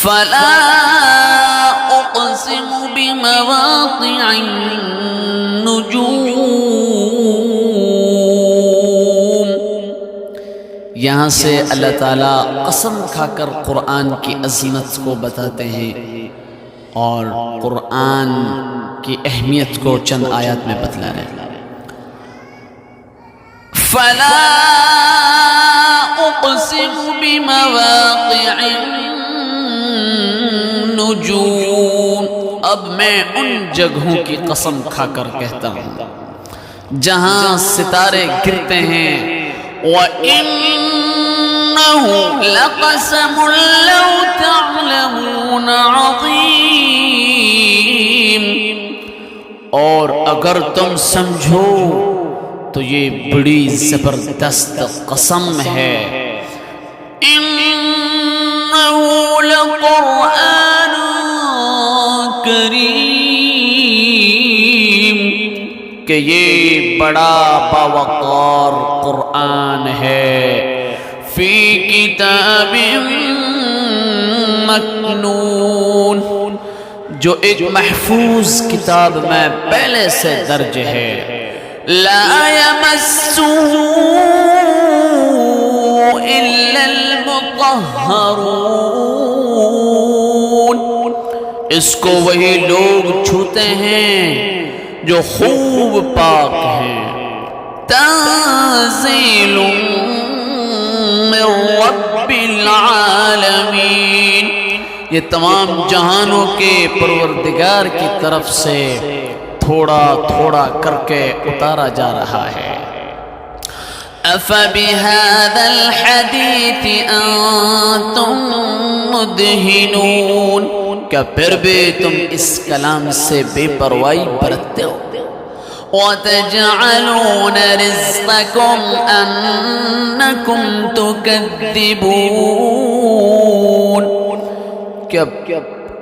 فلا اقسم بمواقع النجوم، یہاں سے اللہ تعالیٰ قسم کھا کر قرآن کی عظمت کو بتاتے ہیں اور قرآن کی اہمیت کو چند آیات میں بتلا رہے ہیں۔ فلا اقسم بمواقع النجوم، اب میں ان جگہوں کی قسم کھا کر کہتا ہوں جہاں ستارے گرتے ہیں۔ وَإِنَّهُ لَقَسَمٌ لَوْ تَعْلَمُونَ عَظِيمٌ، اور اگر تم سمجھو تو یہ بڑی زبردست قسم ہے۔ اِنَّهُ لَقُرْآنٌ کریم، کہ یہ بڑا باوقار قرآن ہے۔ فی کتاب مکنون، جو ایک محفوظ کتاب میں پہلے سے درج ہے۔ لا یمسہ الا المطہرون، اس کو وہی لوگ چھوتے ہیں جو خوب پاک ہیں۔ تنزیل من رب العالمین، یہ تمام جہانوں کے پروردگار کی طرف سے تھوڑا تھوڑا کر کے اتارا جا رہا ہے۔ افبہذا الحدیث انتم مدہنون، کیا پھر بھی تم اس کلام سے بے پرواہی برتتے ہو؟ وَتَجْعَلُونَ رِزْقَكُمْ أَنَّكُمْ تُكَذِّبُونَ،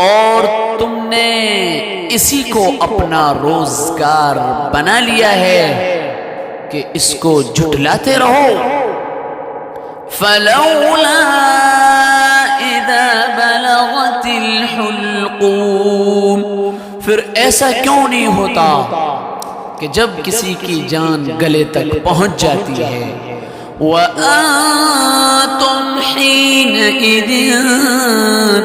اور تم نے اسی کو اپنا روزگار بنا لیا ہے کہ اس کو جھٹلاتے رہو۔ فَلَوْلَا إِذَا بَلَغَتِ الْحُلْقُومَ، پھر ایسا کیوں نہیں ہوتا کہ جب کسی کی جان گلے تک پہنچ جاتی ہے۔ وَأَنتُمْ حِينَئِذٍ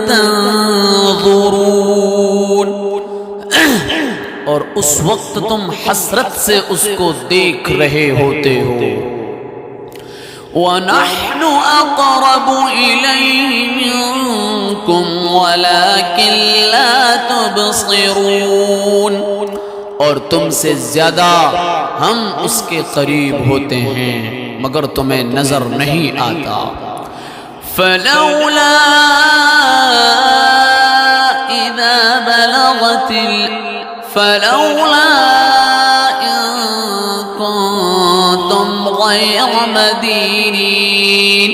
تَنظُرُونَ، اور اس وقت تم حسرت سے اس کو دیکھ رہے ہوتے ہو۔ وَنَحْنُ أَقْرَبُ إِلَيْهِ مِنْكُمْ وَلَكِنْ لَا تُبْصِرُونَ، اور تم سے زیادہ ہم اس کے قریب ہوتے ہیں مگر تمہیں نظر نہیں آتا۔ فَلَوْلَا إِذَا بَلَغَتِ فَلَوْلَا إِن كُنتُمْ غَيْرَ مَدِينِينَ،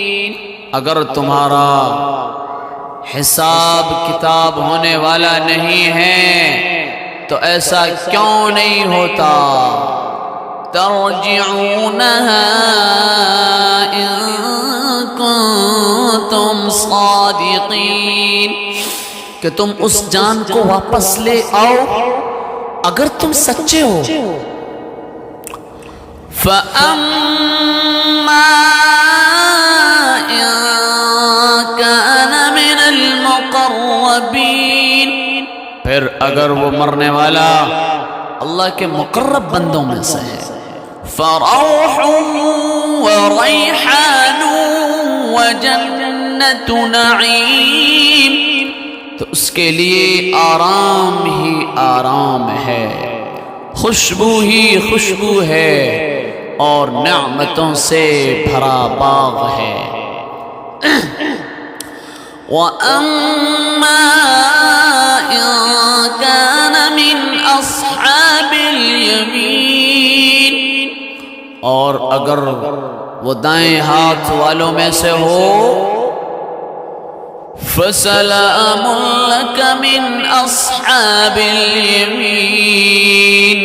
اگر تمہارا حساب کتاب ہونے والا نہیں ہے تو ایسا کیوں نہیں ہوتا؟ ترجعونها إن كنتم صادقین، کہ تم اس جان کو واپس لے آؤ اگر تم سچے ہو۔ فَأَمَّا إِن كَانَ مِنَ الْمُقَرَّبِينَ، پھر اگر وہ مرنے والا اللہ کے مقرب بندوں میں سے ہے۔ فَرَوْحٌ وَرَيْحَانٌ وَجَنَّةُ نَعِيمٍ، تو اس کے لیے آرام ہی آرام ہے، خوشبو ہی خوشبو ہے، اور نعمتوں سے بھرا باغ ہے۔ وَأَمَّا إِن كَانَ مِنْ أَصْحَابِ الْيَمِينِ، اور اگر وہ دائیں ہاتھ والوں میں سے ہو، فَسَلَامٌ لَكَ مِنْ أَصْحَابِ الْيَمِينِ،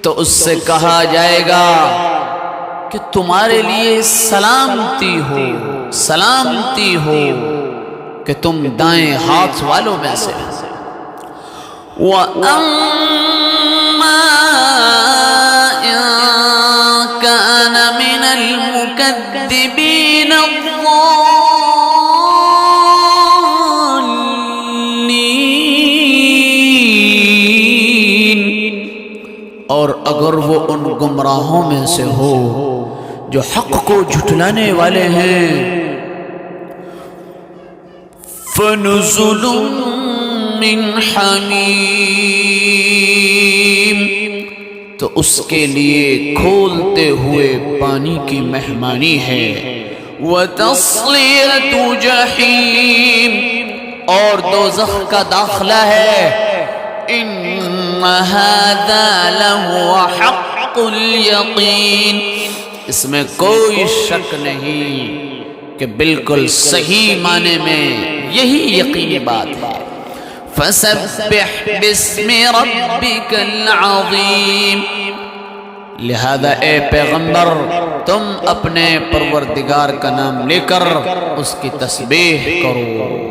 تو اس سے کہا جائے گا کہ تمہارے لیے سلامتی ہو، سلامتی ہو، کہ کہ تم دائیں ہاتھ والوں میں سے وَأَمَّا إِن كَانَ مِنَ الْمُكَذِّبِينَ الضَّالِّينَ، اور اگر وہ ان گمراہوں میں سے ہو جو حق کو جھٹلانے والے ہیں، فَنُزُلٌ مِّنْ حَمِيمٍ، تو اس کے لیے کھولتے ہوئے پانی کی مہمانی ہے، وَتَصْلِيَةُ جَحِيمٍ، اور دوزخ کا داخلہ ہے۔ إِنَّ هَذَا لَهُوَ حَقُّ الْيَقِينِ، اس میں کوئی شک نہیں کہ بالکل صحیح معنی میں یہی یقینی بات ہے۔ فَسَبِّحْ بِاسْمِ رَبِّكَ الْعَظِيمِ، لہذا اے پیغمبر تم اپنے پروردگار کا نام لے کر اس کی تسبیح کرو۔